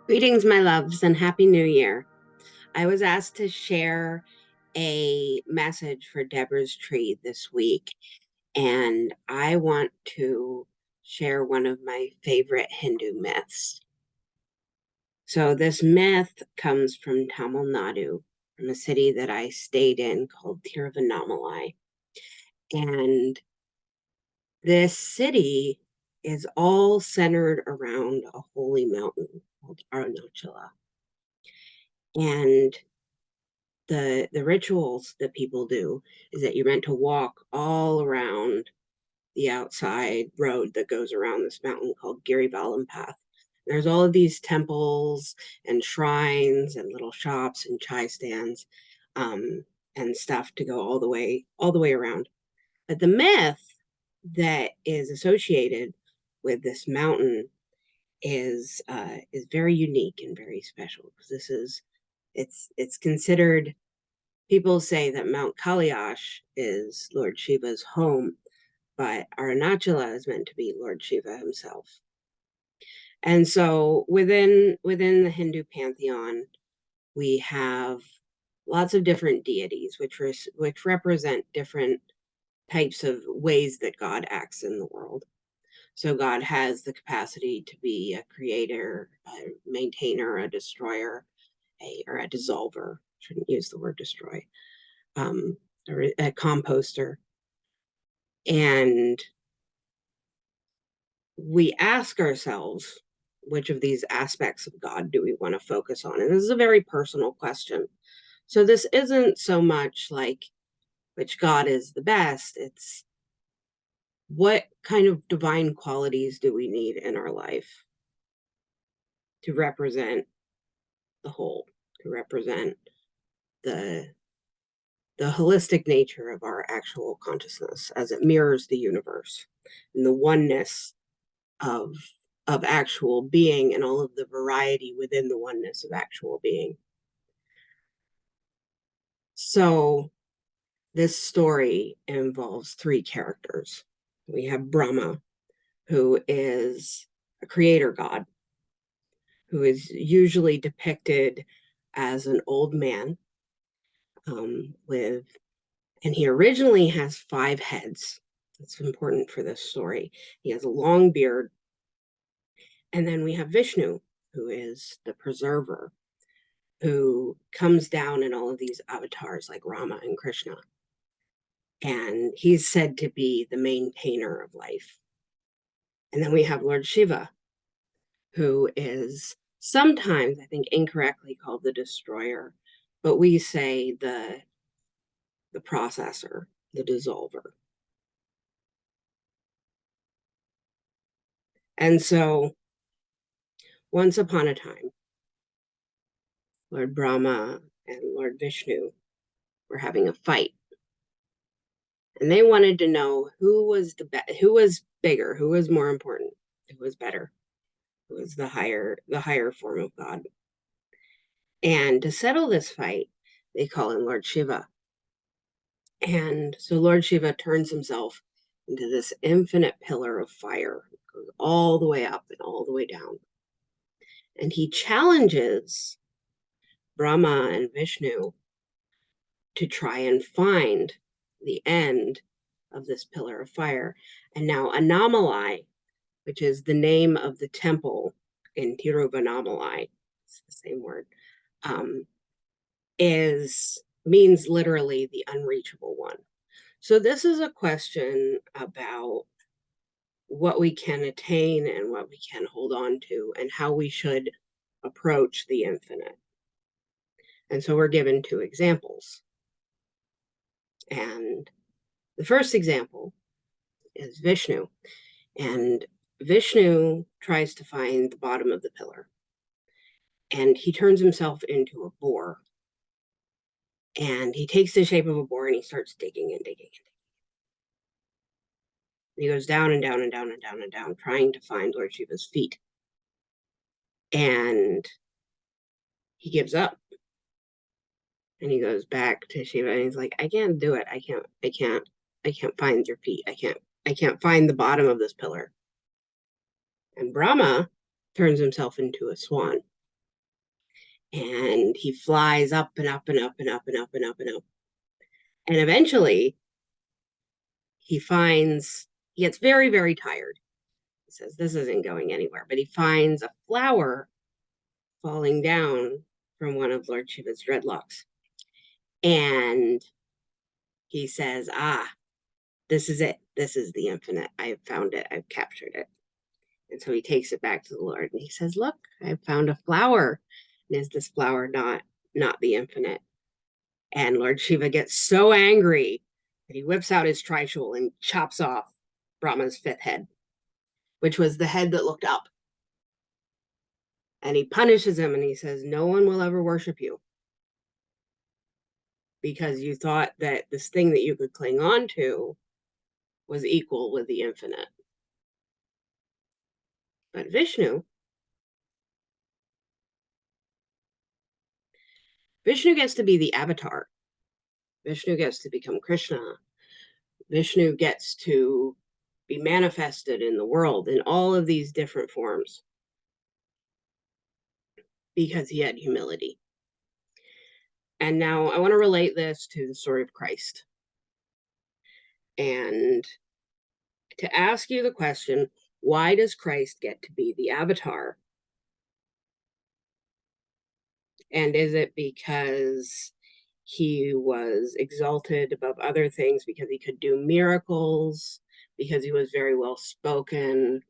Greetings, my loves, and Happy New Year. I was asked to share a message for Deborah's tree this week, and I want to share one of my favorite Hindu myths. So, this myth comes from Tamil Nadu, from a city that I stayed in called Tiruvannamalai. And this city is all centered around a holy mountain called Arunachala. And the rituals that people do is that you're meant to walk all around the outside road that goes around this mountain called Girivalam Path. There's all of these temples and shrines and little shops and chai stands and stuff to go all the way around. But the myth that is associated with this mountain is very unique and very special because it's considered. People say that Mount Kailash is Lord Shiva's home, but Arunachala is meant to be Lord Shiva himself. And so within the Hindu pantheon, we have lots of different deities, which represent different types of ways that God acts in the world. So God has the capacity to be a creator, a maintainer, a destroyer, or a dissolver. Shouldn't use the word destroy. Um, or a composter. And we ask ourselves, which of these aspects of God do we want to focus on? And this is a very personal question. So this isn't so much like which God is the best, it's what kind of divine qualities do we need in our life to represent the whole, to represent the the holistic nature of our actual consciousness as it mirrors the universe and the oneness of of actual being and all of the variety within the oneness of actual being. So this story involves three characters. We have Brahma, who is a creator god, who is usually depicted as an old man with, and he originally has 5 heads. That's important for this story. He has a long beard. And then we have Vishnu, who is the preserver, who comes down in all of these avatars like Rama and Krishna. And he's said to be the maintainer of life. And then we have Lord Shiva, who is sometimes, I think, incorrectly called the destroyer, but we say the processor, the dissolver. And so once upon a time, Lord Brahma and Lord Vishnu were having a fight. And they wanted to know who was who was bigger, who was more important, who was better, who was the higher form of God. And to settle this fight, they call in Lord Shiva. And so Lord Shiva turns himself into this infinite pillar of fire, it goes all the way up and all the way down. And he challenges Brahma and Vishnu to try and find the end of this pillar of fire. And now Annamalai, which is the name of the temple in Tiruvannamalai, it's the same word, is means literally the unreachable one. So this is a question about what we can attain and what we can hold on to and how we should approach the infinite. And so we're given 2 examples. And the first example is Vishnu. And Vishnu tries to find the bottom of the pillar. And he turns himself into a boar. And he takes the shape of a boar and he starts digging and digging and digging. And he goes down and down and down and down and down, trying to find Lord Shiva's feet. And he gives up. And he goes back to Shiva and he's like, I can't do it. I can't find your feet. I can't find the bottom of this pillar. And Brahma turns himself into a swan. and he flies up and up and up and up and up and up and up. And eventually he gets very, very tired. He says, this isn't going anywhere. But he finds a flower falling down from one of Lord Shiva's dreadlocks. And he says, this is it. This is the infinite. I've found it. I've captured it. And so he takes it back to the Lord and he says, look, I found a flower. And is this flower not the infinite? And Lord Shiva gets so angry that he whips out his trishul and chops off Brahma's fifth head, which was the head that looked up. And he punishes him and he says, no one will ever worship you because you thought that this thing that you could cling on to was equal with the infinite. But Vishnu gets to be the avatar. Vishnu gets to become Krishna. Vishnu gets to be manifested in the world in all of these different forms because he had humility. And now I want to relate this to the story of Christ and to ask you the question, why does Christ get to be the avatar? And is it because he was exalted above other things, because he could do miracles, because he was very well spoken,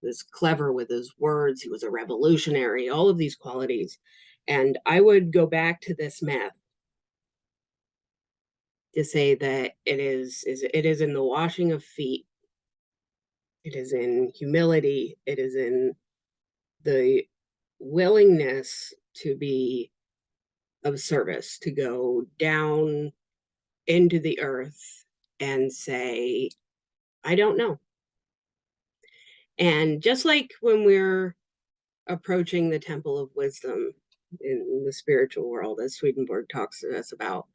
was clever with his words, he was a revolutionary, all of these qualities? And I would go back to this myth to say that it is in the washing of feet, it is in humility, it is in the willingness to be of service, to go down into the earth and say, I don't know. And just like when we're approaching the temple of wisdom in the spiritual world, as Swedenborg talks to us about,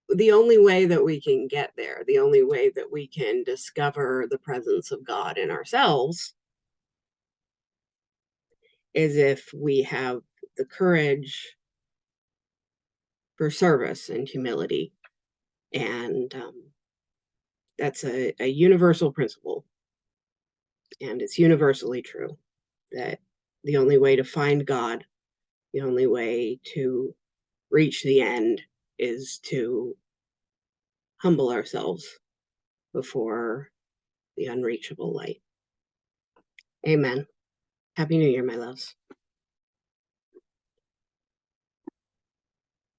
the only way that we can get there, the only way that we can discover the presence of God in ourselves is if we have the courage for service and humility. And that's a universal principle. And it's universally true that the only way to find God, the only way to reach the end is to humble ourselves before the unreachable light. Amen. Happy New Year, my loves.